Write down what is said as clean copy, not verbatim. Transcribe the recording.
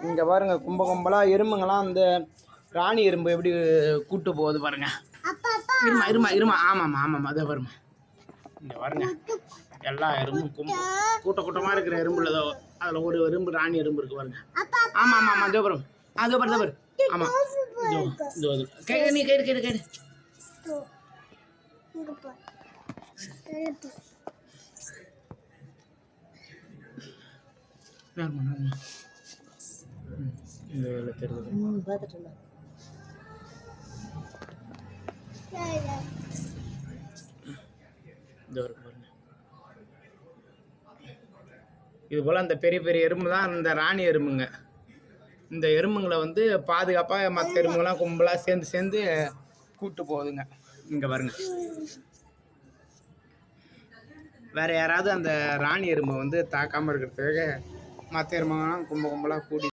இங்கே பாருங்க கும்பலாக எறும்புங்களாம் அந்த ராணி எறும்பு எப்படி கூட்டு போகுது பாருங்க. இருமா ஆமாம் அதே பாருங்க. இங்கே பாருங்க எல்லா எறும்பும் கூட்டமாக இருக்கிற எறும்புல அதில் ஒரு எறும்பு ராணி எறும்பு இருக்கு பாருங்க. ஆமாம் அதே பாருங்க அதே பாரு ஆமாம் நீ கேடு இது போல் அந்த பெரிய பெரிய எறும்பு தான் இந்த ராணி எறும்புங்க. இந்த எறும்புங்களை வந்து பாதுகாப்பாக மற்ற எறும்புங்களாம் கும்பலாக சேர்ந்து கூட்டு போகுதுங்க. இங்கே பாருங்க வேறு யாராவது அந்த ராணி எறும்பை வந்து தாக்காமல் இருக்கிறதுக்காக மற்ற எறும்புங்களாம் கும்பலாக கூடி